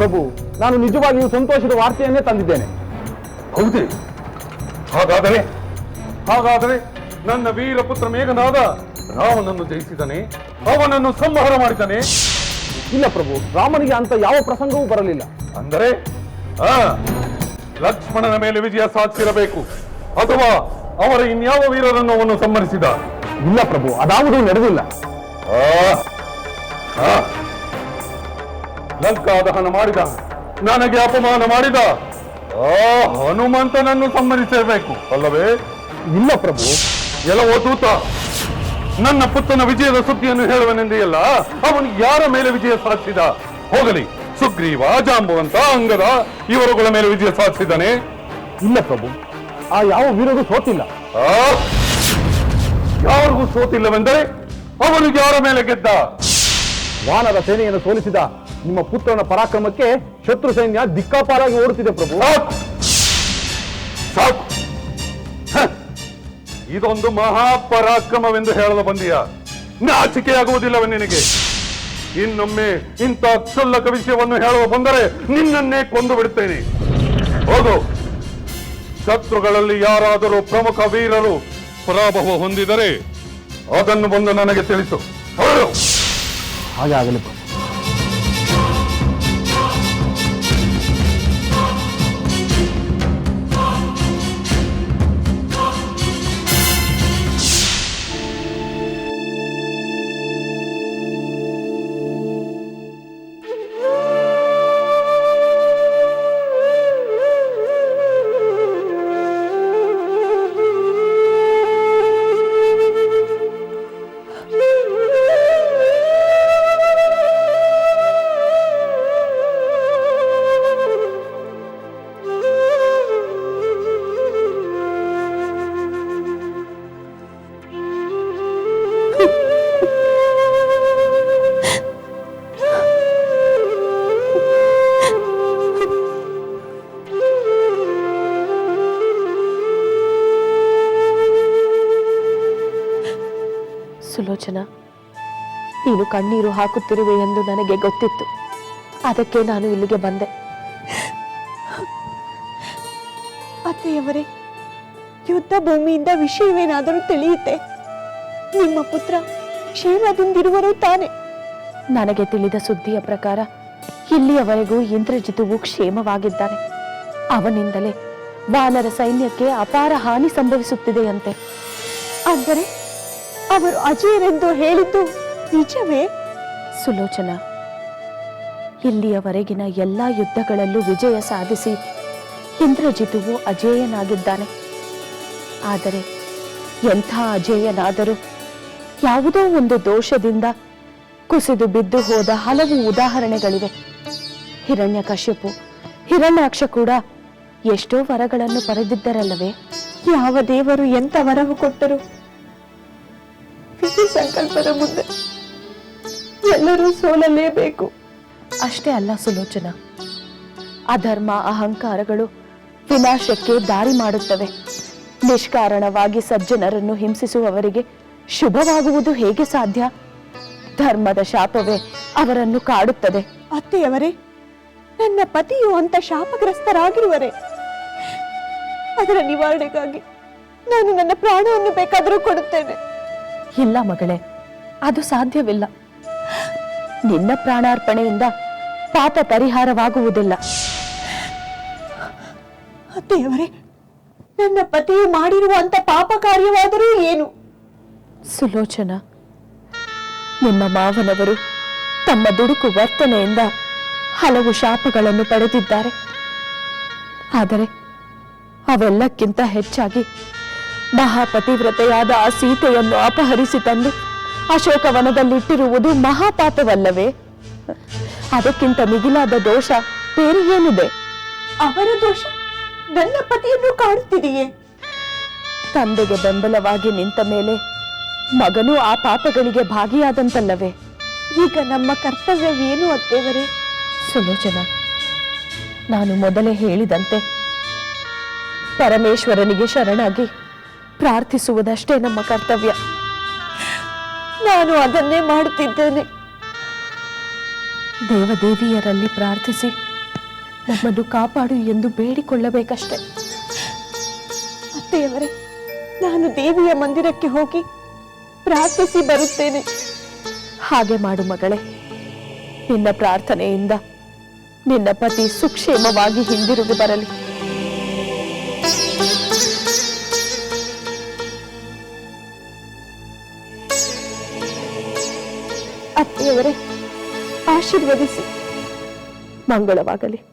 ಪ್ರಭು, ನಾನು ನಿಜವಾಗಿಯೂ ಸಂತೋಷದ ವಾರ್ತೆಯನ್ನೇ ತಂದಿದ್ದೇನೆ. ಹೌದೇ? ಹಾಗಾದರೆ ನನ್ನ ವೀರಪುತ್ರ ಮೇಘನಾದ ರಾಮನನ್ನು ಜಯಿಸಿದನೆ, ಅವನನ್ನು ಸಂಹಾರ ಮಾಡಿದನೆ? ಇಲ್ಲ ಪ್ರಭು, ರಾಮನಿಗೆ ಅಂತ ಯಾವ ಪ್ರಸಂಗವೂ ಬರಲಿಲ್ಲ. ಅಂದರೆ ಲಕ್ಷ್ಮಣನ ಮೇಲೆ ವಿಜಯ ಸಾಧಿಸಿರಬೇಕು, ಅಥವಾ ಅವರ ಇನ್ಯಾವ ವೀರರನ್ನು ಅವನು ಸಂಹರಿಸಿದ? ಇಲ್ಲ ಪ್ರಭು, ಅದಾವುದೂ ನಡೆದಿಲ್ಲ. ಲಂಕಾ ದಹನ ಮಾಡಿದ, ನನಗೆ ಅಪಮಾನ ಮಾಡಿದ ಹನುಮಂತನನ್ನು ಸಂಹರಿಸಬೇಕು ಅಲ್ಲವೇ? ಇಲ್ಲ ಪ್ರಭು. ಎಲ್ಲವೋ ದೂತ, ನನ್ನ ಪುತ್ರನ ವಿಜಯದ ಸುದ್ದಿಯನ್ನು ಹೇಳುವನೆಂದೆಯಲ್ಲ, ಅವನು ಯಾರ ಮೇಲೆ ವಿಜಯ ಸಾಧಿಸಿದ? ಹೋಗಲಿ, ಸುಗ್ರೀವ, ಜಾಂಬವಂತ, ಅಂಗದ ಇವರುಗಳ ಮೇಲೆ ವಿಜಯ ಸಾಧಿಸಿದ್ದಾನೆ? ಇಲ್ಲ ಪ್ರಭು, ಆ ಯಾವ ವೀರರು ಸೋತಿಲ್ಲ. ಯಾರಿಗೂ ಸೋತಿಲ್ಲವೆಂದರೆ ಅವನು ಯಾರ ಮೇಲೆ ಗೆದ್ದ? ವಾನರ ಸೇನೆಯನ್ನು ಸೋಲಿಸಿದ ನಿಮ್ಮ ಪುತ್ರನ ಪರಾಕ್ರಮಕ್ಕೆ ಶತ್ರು ಸೈನ್ಯ ದಿಕ್ಕಾಪಾಲಾಗಿ ಓಡುತ್ತಿದೆ ಪ್ರಭು. ಸಾಕು, ಇದೊಂದು ಮಹಾಪರಾಕ್ರಮವೆಂದು ಹೇಳಲು ಬಂದೀಯ? ನಾಚಿಕೆಯಾಗುವುದಿಲ್ಲವೇ ನಿನಗೆ? ಇನ್ನೊಮ್ಮೆ ಇಂಥ ಕ್ಷುಲ್ಲಕ ವಿಷಯವನ್ನು ಹೇಳುವ ಬಂದರೆ ನಿನ್ನನ್ನೇ ಕೊಂದು ಬಿಡುತ್ತೇನೆ. ಹೋಗು, ಶತ್ರುಗಳಲ್ಲಿ ಯಾರಾದರೂ ಪ್ರಮುಖ ವೀರರು ಪರಾಭವ ಹೊಂದಿದರೆ ಅದನ್ನು ಬಂದು ನನಗೆ ತಿಳಿಸು. ಹಾಗೆ ಆಗಲಿ ಪ್ರಭು. ಸುಲೋಚನಾ, ನೀನು ಕಣ್ಣೀರು ಹಾಕುತ್ತಿರುವೆ ಎಂದು ನನಗೆ ಗೊತ್ತಿತ್ತು. ಅದಕ್ಕೆ ನಾನು ಇಲ್ಲಿಗೆ ಬಂದೆ. ಅತ್ತೆಯವರೇ, ಯುದ್ಧ ಭೂಮಿಯಿಂದ ವಿಷಯವೇನಾದರೂ ತಿಳಿಯುತ್ತೆ? ನಿಮ್ಮ ಪುತ್ರ ಕ್ಷೇಮದಿಂದಿರುವರು ತಾನೆ? ನನಗೆ ತಿಳಿದ ಸುದ್ದಿಯ ಪ್ರಕಾರ ಇಲ್ಲಿಯವರೆಗೂ ಇಂದ್ರಜಿತುವು ಕ್ಷೇಮವಾಗಿದ್ದಾನೆ. ಅವನಿಂದಲೇ ವಾನರ ಸೈನ್ಯಕ್ಕೆ ಅಪಾರ ಹಾನಿ ಸಂಭವಿಸುತ್ತಿದೆಯಂತೆ. ಅಂದರೆ ಅವರು ಅಜೇಯರೆಂದು ಹೇಳಿದ್ದು ನಿಜವೇ? ಸುಲೋಚನಾ, ಇಲ್ಲಿಯವರೆಗಿನ ಎಲ್ಲಾ ಯುದ್ಧಗಳಲ್ಲೂ ವಿಜಯ ಸಾಧಿಸಿ ಇಂದ್ರಜಿತುವು ಅಜೇಯನಾಗಿದ್ದಾನೆ. ಆದರೆ ಎಂಥ ಅಜೇಯನಾದರೂ ಯಾವುದೋ ಒಂದು ದೋಷದಿಂದ ಕುಸಿದು ಬಿದ್ದು ಹೋದ ಹಲವು ಉದಾಹರಣೆಗಳಿವೆ. ಹಿರಣ್ಯಕಶ್ಯಪು, ಹಿರಣ್ಯಾಕ್ಷ ಕೂಡ ಎಷ್ಟೋ ವರಗಳನ್ನು ಪಡೆದಿದ್ದರಲ್ಲವೇ? ಯಾವ ದೇವರು ಎಂಥ ವರವು ಕೊಟ್ಟರು ವಿಧಿ ಸಂಕಲ್ಪದ ಮುಂದೆ ಎಲ್ಲರೂ ಸೋಲಲೇಬೇಕು. ಅಷ್ಟೇ ಅಲ್ಲ ಸುಲೋಚನಾ, ಅಧರ್ಮ, ಅಹಂಕಾರಗಳು ವಿನಾಶಕ್ಕೆ ದಾರಿ ಮಾಡುತ್ತವೆ. ನಿಷ್ಕಾರಣವಾಗಿ ಸಜ್ಜನರನ್ನು ಹಿಂಸಿಸುವವರಿಗೆ ಶುಭವಾಗುವುದು ಹೇಗೆ ಸಾಧ್ಯ? ಧರ್ಮದ ಶಾಪವೇ ಅವರನ್ನು ಕಾಡುತ್ತದೆ. ಅತ್ತೆಯವರೇ, ನನ್ನ ಪತಿಯು ಅಂತ ಶಾಪಗ್ರಸ್ತರಾಗಿರುವರೆ. ಅದರ ನಿವಾರಣೆಗಾಗಿ ನಾನು ನನ್ನ ಪ್ರಾಣವನ್ನು ಬೇಕಾದರೂ ಕೊಡುತ್ತೇನೆ. ಇಲ್ಲ ಮಗಳೇ, ಅದು ಸಾಧ್ಯವಿಲ್ಲ. ನಿನ್ನ ಪ್ರಾಣಾರ್ಪಣೆಯಿಂದ ಪಾಪ ಪರಿಹಾರವಾಗುವುದಿಲ್ಲ. ಅತ್ತೆಯವರೇ, ನನ್ನ ಪತಿಯು ಮಾಡಿರುವಂತ ಪಾಪ ಕಾರ್ಯವಾದರೂ ಏನು? ಸುಲೋಚನಾ, ನಿಮ್ಮ ಮಾವನವರು ತಮ್ಮ ದುಡುಕು ವರ್ತನೆಯಿಂದ ಹಲವು ಶಾಪಗಳನ್ನು ಪಡೆದಿದ್ದಾರೆ. ಆದರೆ ಅವೆಲ್ಲಕ್ಕಿಂತ ಹೆಚ್ಚಾಗಿ ಮಹಾಪತಿವ್ರತೆಯಾದ ಆ ಸೀತೆಯನ್ನು ಅಪಹರಿಸಿ ತಂದು ಅಶೋಕವನದಲ್ಲಿಟ್ಟಿರುವುದು ಮಹಾಪಾಪವಲ್ಲವೇ? ಅದಕ್ಕಿಂತ ಮಿಗಿಲಾದ ದೋಷ ಬೇರೆ ಏನಿದೆ? ಅವರ ದೋಷ ನನ್ನ ಪತಿಯನ್ನು ಕಾಡುತ್ತಿದೆಯೇ? ತಂದೆಗೆ ಬೆಂಬಲವಾಗಿ ನಿಂತ ಮೇಲೆ ಮಗನೂ ಆ ಪಾಪಗಳಿಗೆ ಭಾಗಿಯಾದಂತಲ್ಲವೇ? ಈಗ ನಮ್ಮ ಕರ್ತವ್ಯವೇನು ಅತ್ತೇವರೇ? ಸುಲೋಚನಾ, ನಾನು ಮೊದಲೇ ಹೇಳಿದಂತೆ ಪರಮೇಶ್ವರನಿಗೆ ಶರಣಾಗಿ ಪ್ರಾರ್ಥಿಸುವುದಷ್ಟೇ ನಮ್ಮ ಕರ್ತವ್ಯ. ನಾನು ಅದನ್ನೇ ಮಾಡುತ್ತಿದ್ದೇನೆ. ದೇವದೇವಿಯರಲ್ಲಿ ಪ್ರಾರ್ಥಿಸಿ ನಮ್ಮನ್ನು ಕಾಪಾಡು ಎಂದು ಬೇಡಿಕೊಳ್ಳಬೇಕಷ್ಟೆ. ಅತ್ತೆಯವರೇ, ನಾನು ದೇವಿಯ ಮಂದಿರಕ್ಕೆ ಹೋಗಿ ಪ್ರಾರ್ಥಿಸಿ ಬರುತ್ತೇನೆ. ಹಾಗೆ ಮಾಡು ಮಗಳೇ. ನಿನ್ನ ಪ್ರಾರ್ಥನೆಯಿಂದ ನಿನ್ನ ಪತಿ ಸುಕ್ಷೇಮವಾಗಿ ಹಿಂದಿರುಗಿ ಬರಲಿ. ಅತ್ತೆಯವರೇ, ಆಶೀರ್ವದಿಸಿ. ಮಂಗಳವಾಗಲಿ.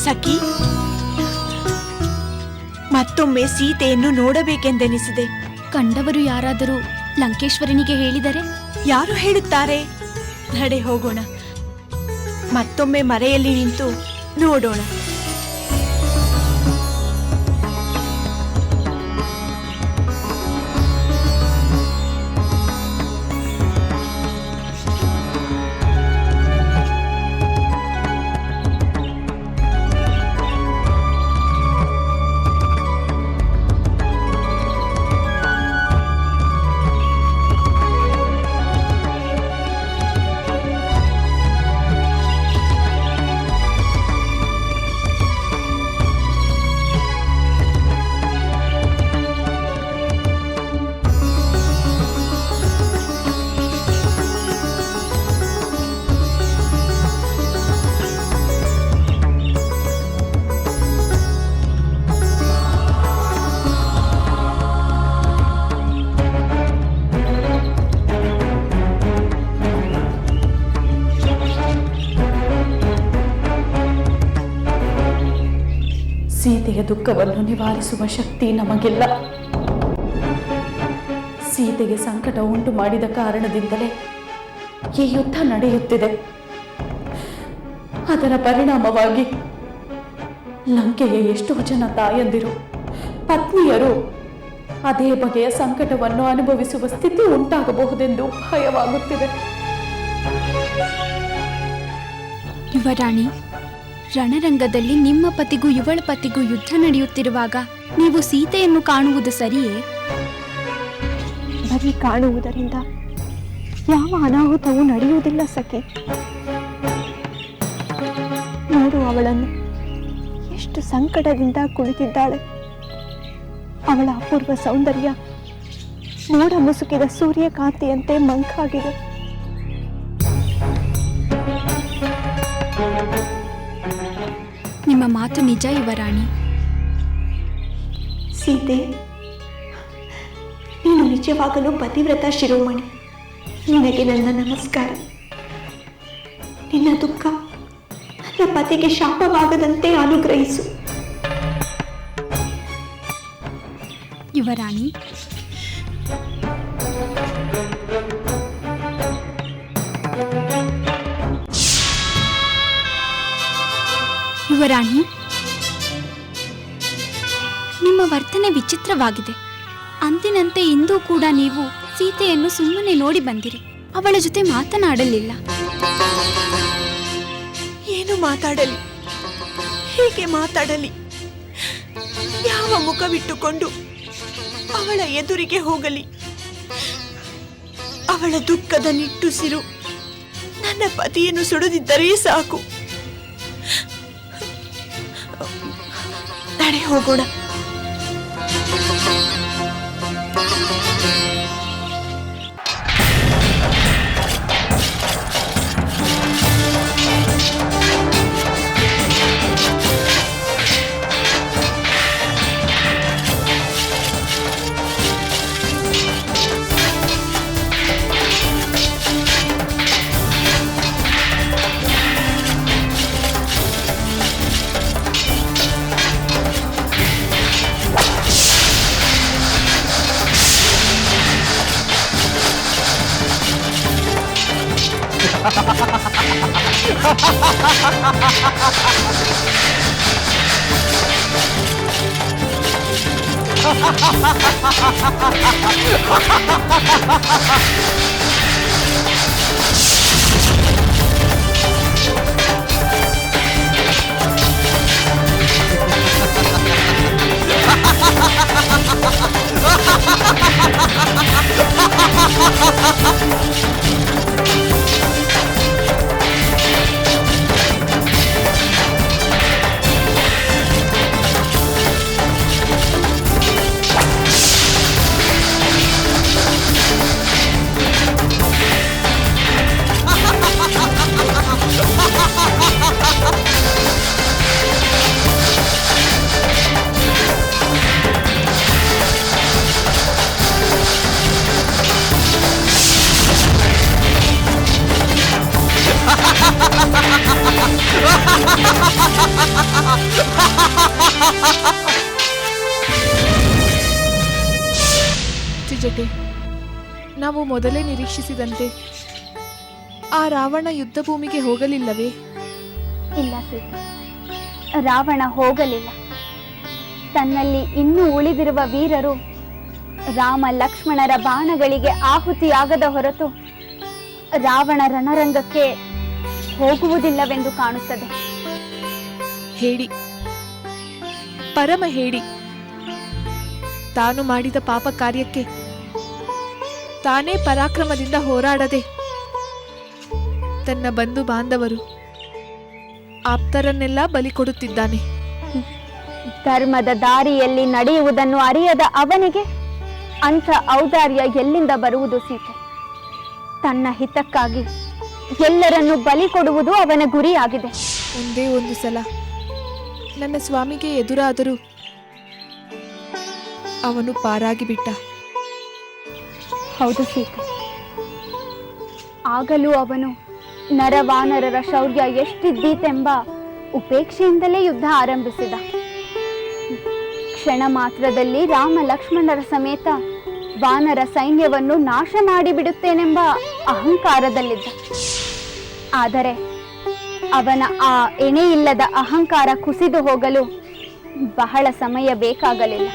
ಸಖಿ, ಮತ್ತೊಮ್ಮೆ ಸೀತೆಯನ್ನು ನೋಡಬೇಕೆಂದೆನಿಸಿದೆ. ಕಂಡವರು ಯಾರಾದರೂ ಲಂಕೇಶ್ವರನಿಗೆ ಹೇಳಿದರೆ? ಯಾರು ಹೇಳುತ್ತಾರೆ? ನಡೆ ಹೋಗೋಣ, ಮತ್ತೊಮ್ಮೆ ಮರೆಯಲ್ಲಿ ನಿಂತು ನೋಡೋಣ. ಸೀತೆಯ ದುಃಖವನ್ನು ನಿವಾರಿಸುವ ಶಕ್ತಿ ನಮಗಿಲ್ಲ. ಸೀತೆಗೆ ಸಂಕಟ ಉಂಟು ಮಾಡಿದ ಕಾರಣದಿಂದಲೇ ಈ ಯುದ್ಧ ನಡೆಯುತ್ತಿದೆ. ಅದರ ಪರಿಣಾಮವಾಗಿ ಲಂಕೆಯ ಎಷ್ಟೋ ಜನ ತಾಯಂದಿರು, ಪತ್ನಿಯರು ಅದೇ ಬಗೆಯ ಸಂಕಟವನ್ನು ಅನುಭವಿಸುವ ಸ್ಥಿತಿ ಉಂಟಾಗಬಹುದೆಂದು ಭಯವಾಗುತ್ತಿದೆ. ಯುವರಾಣಿ, ರಣರಂಗದಲ್ಲಿ ನಿಮ್ಮ ಪತಿಗೂ ಇವಳ ಪತಿಗೂ ಯುದ್ಧ ನಡೆಯುತ್ತಿರುವಾಗ ನೀವು ಸೀತೆಯನ್ನು ಕಾಣುವುದು ಸರಿಯೇ? ಬರೀ ಕಾಣುವುದರಿಂದ ಯಾವ ಅನಾಹುತವೂ ನಡೆಯುವುದಿಲ್ಲ ಸಖಿ. ನೋಡು ಅವಳನ್ನು, ಎಷ್ಟು ಸಂಕಟದಿಂದ ಕುಳಿತಿದ್ದಾಳೆ. ಅವಳ ಅಪೂರ್ವ ಸೌಂದರ್ಯ ಮೋಡ ಮುಸುಕಿದ ಸೂರ್ಯಕಾಂತಿಯಂತೆ ಮಂಕಾಗಿದೆ. ನಿಮ್ಮ ಮಾತು ನಿಜ ಯುವರಾಣಿ. ಸೀತೆ, ನೀನು ನಿಜವಾಗಲೂ ಪತಿವ್ರತ ಶಿರೋಮಣಿ. ನಿನಗೆ ನನ್ನ ನಮಸ್ಕಾರ. ನಿನ್ನ ದುಃಖ ನನ್ನ ಪತಿಗೆ ಶಾಪವಾಗದಂತೆ ಅನುಗ್ರಹಿಸು. ಯುವರಾಣಿ, ಯುವರಾಣಿ, ನಿಮ್ಮ ವರ್ತನೆ ವಿಚಿತ್ರವಾಗಿದೆ. ಅಂದಿನಂತೆ ಇಂದೂ ಕೂಡ ನೀವು ಸೀತೆಯನ್ನು ಸುಮ್ಮನೆ ನೋಡಿ ಬಂದಿರಿ, ಅವಳ ಜೊತೆ ಮಾತನಾಡಲಿಲ್ಲ. ಏನು ಮಾತಾಡಲಿ, ಹೇಗೆ ಮಾತಾಡಲಿ? ಯಾವ ಮುಖವಿಟ್ಟುಕೊಂಡು ಅವಳ ಎದುರಿಗೆ ಹೋಗಲಿ? ಅವಳ ದುಃಖದ ನಿಟ್ಟುಸಿರು ನನ್ನ ಪತಿಯನ್ನು ಸುಡದಿದ್ದರೆ ಸಾಕು. ನಡೆ ಹೋಗೋಣ. ತ್ರಿಜಟೆ, ನಾವು ಮೊದಲೇ ನಿರೀಕ್ಷಿಸಿದಂತೆ ಆ ರಾವಣ ಯುದ್ಧ ಭೂಮಿಗೆ ಹೋಗಲಿಲ್ಲವೇ? ಇಲ್ಲ ಸೀತೆ, ರಾವಣ ಹೋಗಲಿಲ್ಲ. ತನ್ನಲ್ಲಿ ಇನ್ನೂ ಉಳಿದಿರುವ ವೀರರು ರಾಮ ಲಕ್ಷ್ಮಣರ ಬಾಣಗಳಿಗೆ ಆಹುತಿಯಾಗದ ಹೊರತು ರಾವಣ ರಣರಂಗಕ್ಕೆ ಹೋಗುವುದಿಲ್ಲವೆಂದು ಕಾಣುತ್ತದೆ. ಹೇಳಿ, ಪರಮ ಹೇಳಿ. ತಾನು ಮಾಡಿದ ಪಾಪ ಕಾರ್ಯಕ್ಕೆ ತಾನೇ ಪರಾಕ್ರಮದಿಂದ ಹೋರಾಡದೆ ತನ್ನ ಬಂಧು ಬಾಂಧವರು ಆಪ್ತರನ್ನೆಲ್ಲ ಬಲಿ ಕೊಡುತ್ತಿದ್ದಾನೆ. ಧರ್ಮದ ದಾರಿಯಲ್ಲಿ ನಡೆಯುವುದನ್ನು ಅರಿಯದ ಅವನಿಗೆ ಅಂಥ ಔದಾರ್ಯ ಎಲ್ಲಿಂದ ಬರುವುದು ಸೀತೆ? ತನ್ನ ಹಿತಕ್ಕಾಗಿ ಎಲ್ಲರನ್ನು ಬಲಿ ಕೊಡುವುದು ಅವನ ಗುರಿಯಾಗಿದೆ. ಒಂದೇ ಒಂದು ಸಲ ನನ್ನ ಸ್ವಾಮಿಗೆ ಎದುರಾದರೂ ಅವನು ಪಾರಾಗಿ ಬಿಟ್ಟ. ಹೌದು ಸೀತೆ, ಆಗಲೂ ಅವನು ನರವಾನರರ ಶೌರ್ಯ ಎಷ್ಟಿದ್ದೀತೆಂಬ ಉಪೇಕ್ಷೆಯಿಂದಲೇ ಯುದ್ಧ ಆರಂಭಿಸಿದ. ಕ್ಷಣ ಮಾತ್ರದಲ್ಲಿ ರಾಮ ಲಕ್ಷ್ಮಣರ ಸಮೇತ ವಾನರ ಸೈನ್ಯವನ್ನು ನಾಶ ಮಾಡಿಬಿಡುತ್ತೇನೆಂಬ ಅಹಂಕಾರದಲ್ಲಿದ್ದ. ಆದರೆ ಅವನ ಆ ಎಣೆಯಿಲ್ಲದ ಅಹಂಕಾರ ಕುಸಿದು ಹೋಗಲು ಬಹಳ ಸಮಯ ಬೇಕಾಗಲಿಲ್ಲ.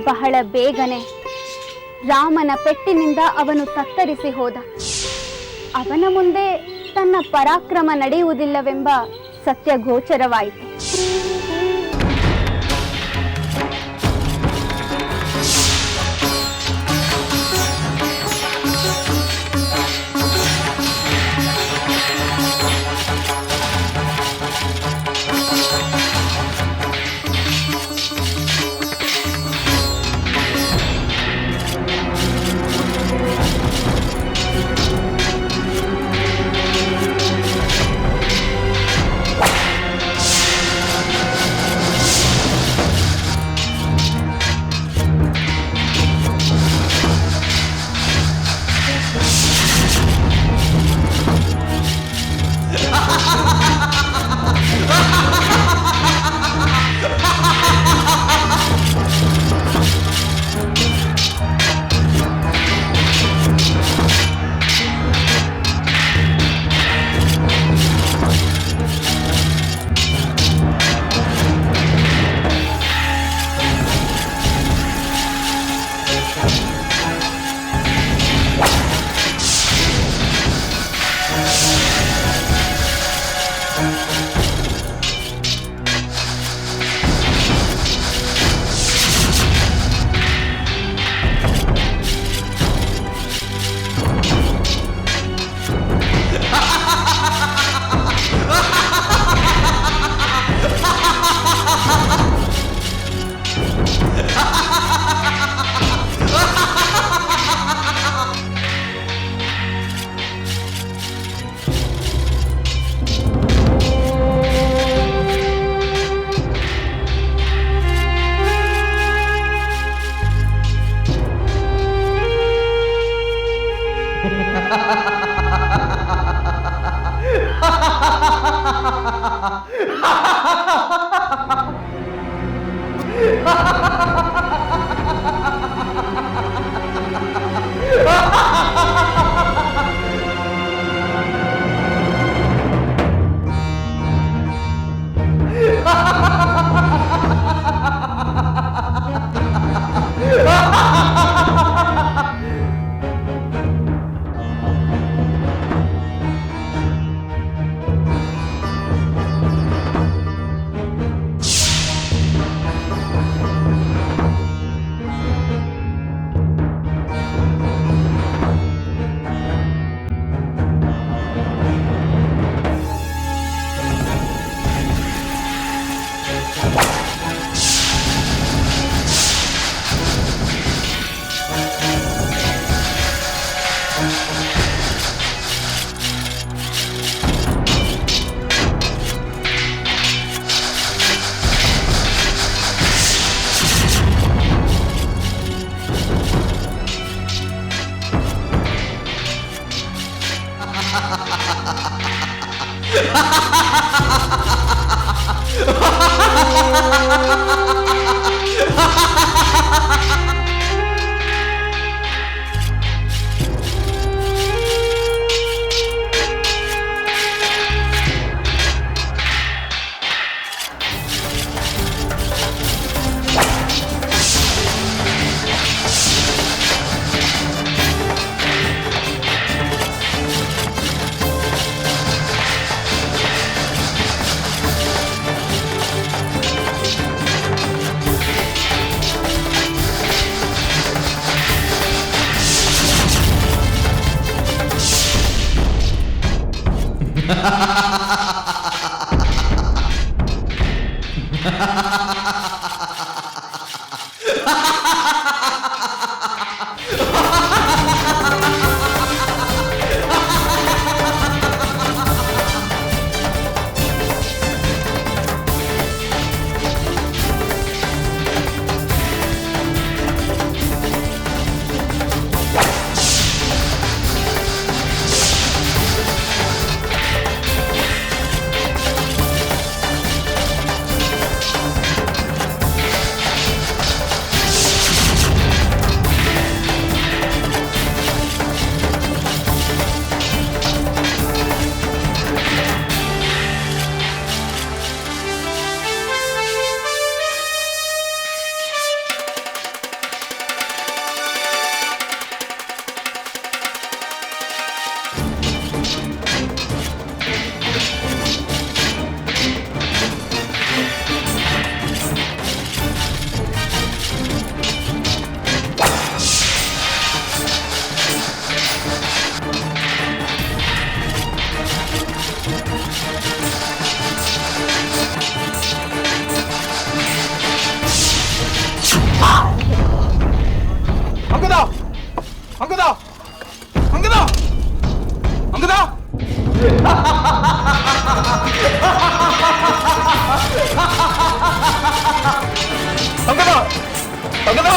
ಬಹಳ ಬೇಗನೆ ರಾಮನ ಪೆಟ್ಟಿನಿಂದ ಅವನು ತತ್ತರಿಸಿ ಹೋದ. ಅವನ ಮುಂದೆ ತನ್ನ ಪರಾಕ್ರಮ ನಡೆಯುವುದಿಲ್ಲವೆಂಬ ಸತ್ಯ ಗೋಚರವಾಯಿತು. ಅಂಗದ ಅಂಗದ ಅಂಗದ ಅಂಗದ ಅಂಗದ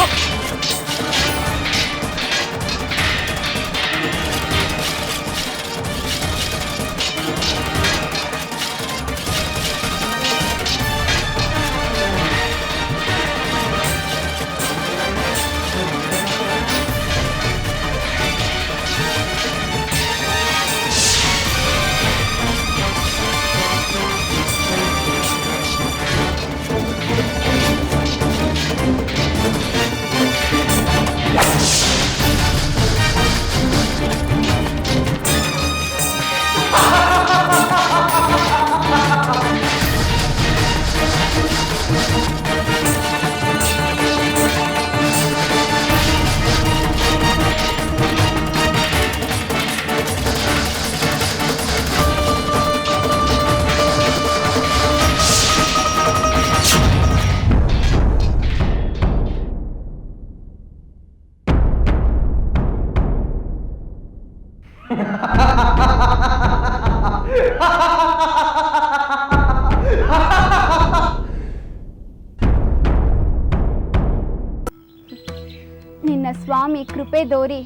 ನಿನ್ನ ಸ್ವಾಮಿ ಕೃಪೆ ದೋರಿ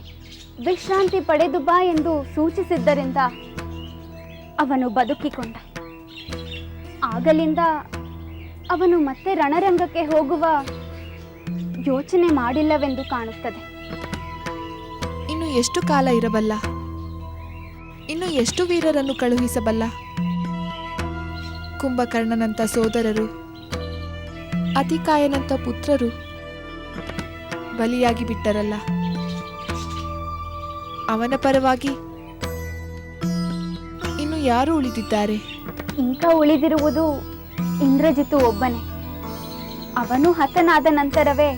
ವಿಶ್ರಾಂತಿ ಪಡೆದು ಬಾ ಎಂದು ಸೂಚಿಸಿದ್ದರಿಂದ ಅವನು ಬದುಕಿಕೊಂಡ. ಆಗಲಿಂದ ಅವನು ಮತ್ತೆ ರಣರಂಗಕ್ಕೆ ಹೋಗುವ ಯೋಚನೆ ಮಾಡಿಲ್ಲವೆಂದು ಕಾಣುತ್ತದೆ. ಇನ್ನು ಎಷ್ಟು ಕಾಲ ಇರಬಲ್ಲ? ಇನ್ನು ಎಷ್ಟು ವೀರರನ್ನು ಕಳುಹಿಸಬಲ್ಲ? ಕುಂಭಕರ್ಣನಂತ ಸೋದರರು, ಅತಿಕಾಯನಂತ ಪುತ್ರರು ಬಲಿಯಾಗಿ ಬಿಟ್ಟರಲ್ಲ. ಅವನ ಪರವಾಗಿ ಇನ್ನು ಯಾರು ಉಳಿದಿದ್ದಾರೆ? ಈಗ ಉಳಿದಿರುವುದು ಇಂದ್ರಜಿತು ಒಬ್ಬನೇ. ಅವನು ಹತನಾದ ನಂತರವೇ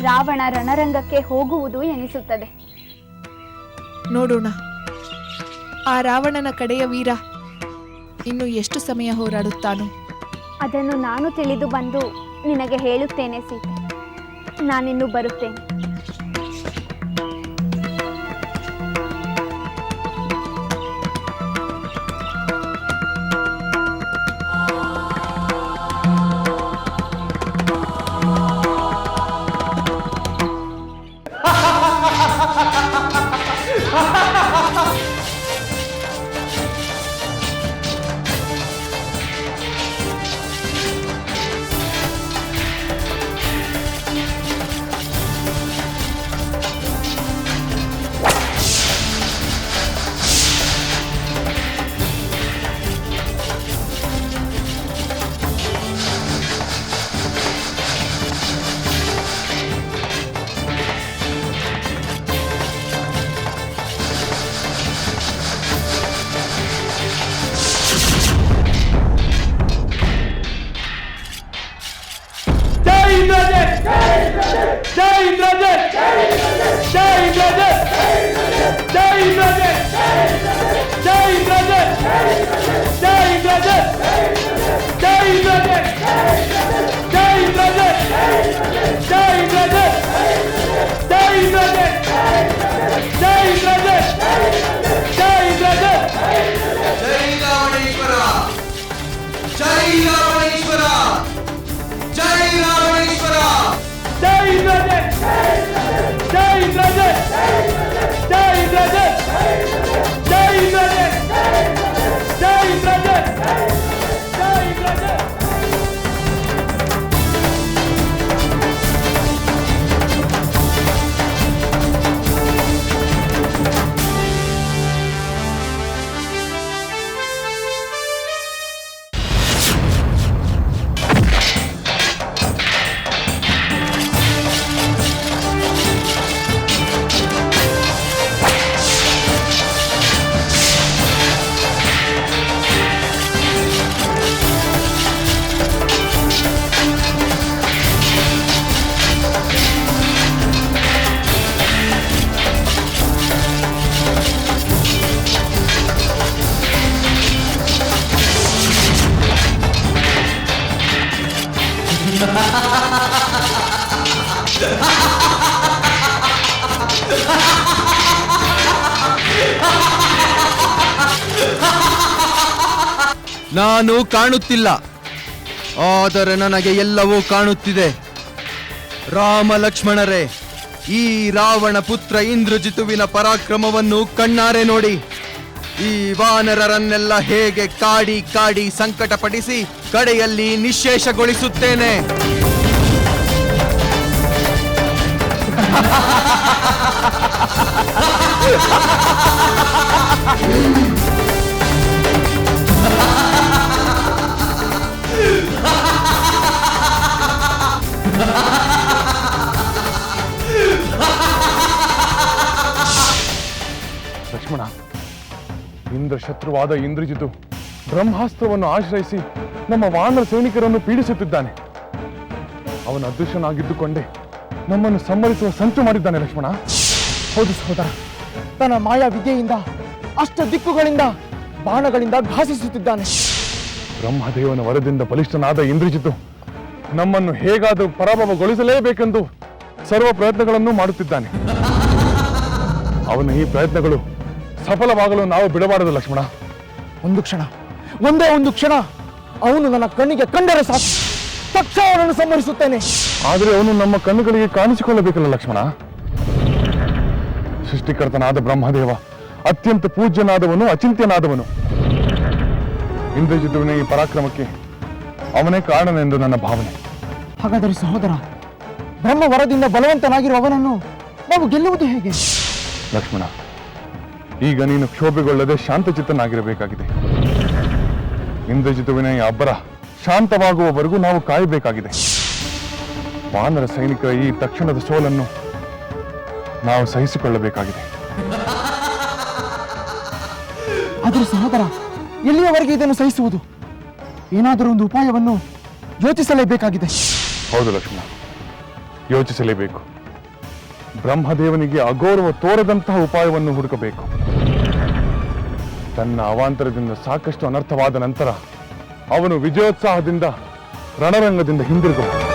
ರಾವಣ ರಣರಂಗಕ್ಕೆ ಹೋಗುವುದು ಎನಿಸುತ್ತದೆ. ನೋಡೋಣ, ಆ ರಾವಣನ ಕಡೆಯ ವೀರ ಇನ್ನು ಎಷ್ಟು ಸಮಯ ಹೋರಾಡುತ್ತಾನೋ. ಅದನ್ನು ನಾನು ತಿಳಿದು ಬಂದು ನಿನಗೆ ಹೇಳುತ್ತೇನೆ ಸೀತೆ. ನಾನಿನ್ನು ಬರುತ್ತೇನೆ. ನಾನು ಕಾಣುತ್ತಿಲ್ಲ, ಆದರೆ ನನಗೆ ಎಲ್ಲವೂ ಕಾಣುತ್ತಿದೆ. ರಾಮ ಲಕ್ಷ್ಮಣರೇ, ಈ ರಾವಣ ಪುತ್ರ ಇಂದ್ರಜಿತುವಿನ ಪರಾಕ್ರಮವನ್ನು ಕಣ್ಣಾರೆ ನೋಡಿ. ಈ ವಾನರರನ್ನೆಲ್ಲ ಹೇಗೆ ಕಾಡಿ ಕಾಡಿ ಸಂಕಟಪಡಿಸಿ ಕಡೆಯಲ್ಲಿ ನಿಶ್ಶೇಷಗೊಳಿಸುತ್ತೇನೆ. ಲಕ್ಷ್ಮಣ, ಇಂದ್ರ ಶತ್ರುವಾದ ಇಂದ್ರಜಿತು ಬ್ರಹ್ಮಾಸ್ತ್ರವನ್ನು ಆಶ್ರಯಿಸಿ ನಮ್ಮ ವಾನರ ಸೈನಿಕರನ್ನು ಪೀಡಿಸುತ್ತಿದ್ದಾನೆ. ಅವನ ಅದೃಶ್ಯನಾಗಿದ್ದುಕೊಂಡೇ ನಮ್ಮನ್ನು ಸಂಹರಿಸುವ ಸಂಚು ಮಾಡಿದ್ದಾನೆ. ಲಕ್ಷ್ಮಣ, ಹೌದು ಸಹೋದರ, ತನ್ನ ಮಾಯಾ ವಿದ್ಯೆಯಿಂದ ಅಷ್ಟ ದಿಕ್ಕುಗಳಿಂದ ಬಾಣಗಳಿಂದ ಘಾಸಿಸುತ್ತಿದ್ದಾನೆ. ಬ್ರಹ್ಮದೇವನ ವರದಿಂದ ಬಲಿಷ್ಠನಾದ ಇಂದ್ರಜಿತು ನಮ್ಮನ್ನು ಹೇಗಾದರೂ ಪರಾಭವಗೊಳಿಸಲೇಬೇಕೆಂದು ಸರ್ವ ಪ್ರಯತ್ನಗಳನ್ನು ಮಾಡುತ್ತಿದ್ದಾನೆ. ಅವನ ಈ ಪ್ರಯತ್ನಗಳು ಸಫಲವಾಗಲು ನಾವು ಬಿಡಬಾರದು. ಲಕ್ಷ್ಮಣ, ಒಂದು ಕ್ಷಣ, ಒಂದೇ ಒಂದು ಕ್ಷಣ ಅವನು ನನ್ನ ಕಣ್ಣಿಗೆ ಕಂಡರೆ ಸಾಕು, ತಕ್ಷಣ ಅವನನ್ನು ಸಂಹರಿಸುತ್ತೇನೆ. ಆದರೆ ಅವನು ನಮ್ಮ ಕಣ್ಣುಗಳಿಗೆ ಕಾಣಿಸಿಕೊಳ್ಳಬೇಕಲ್ಲ ಲಕ್ಷ್ಮಣ. ಸೃಷ್ಟಿಕರ್ತನಾದ ಬ್ರಹ್ಮದೇವ ಅತ್ಯಂತ ಪೂಜ್ಯನಾದವನು, ಅಚಿಂತ್ಯನಾದವನು. ಇಂದ್ರಜಿತುವಿನ ಈ ಪರಾಕ್ರಮಕ್ಕೆ ಅವನೇ ಕಾರಣನೆಂದು ನನ್ನ ಭಾವನೆ. ಹಾಗಾದರೆ ಸಹೋದರ, ಬ್ರಹ್ಮ ವರದಿಂದ ಬಲವಂತನಾಗಿರುವ ಅವನನ್ನು ನಾವು ಗೆಲ್ಲುವುದು ಹೇಗೆ? ಲಕ್ಷ್ಮಣ, ಈಗ ನೀನು ಕ್ಷೋಭೆಗೊಳ್ಳದೆ ಶಾಂತಚಿತ್ತನಾಗಿರಬೇಕಾಗಿದೆ. ಇಂದ್ರಜಿತುವಿನ ಈ ಅಬ್ಬರ ಶಾಂತವಾಗುವವರೆಗೂ ನಾವು ಕಾಯಬೇಕಾಗಿದೆ. ವಾನರ ಸೈನಿಕರ ಈ ತಕ್ಷಣದ ಸೋಲನ್ನು ನಾವು ಸಹಿಸಿಕೊಳ್ಳಬೇಕಾಗಿದೆ. ಆದರೆ ಸಹೋದರ, ಎಲ್ಲಿಯವರೆಗೆ ಇದನ್ನು ಸಹಿಸುವುದು? ಏನಾದರೂ ಒಂದು ಉಪಾಯವನ್ನು ಯೋಚಿಸಲೇಬೇಕಾಗಿದೆ. ಹೌದು ಲಕ್ಷ್ಮಣ, ಯೋಚಿಸಲೇಬೇಕು. ಬ್ರಹ್ಮದೇವನಿಗೆ ಅಗೌರವ ತೋರದಂತಹ ಉಪಾಯವನ್ನು ಹುಡುಕಬೇಕು. ತನ್ನ ಅವಾಂತರದಿಂದ ಸಾಕಷ್ಟು ಅನರ್ಥವಾದ ನಂತರ ಅವನು ವಿಜಯೋತ್ಸಾಹದಿಂದ ರಣರಂಗದಿಂದ ಹಿಂದಿರುಗಬಹುದು.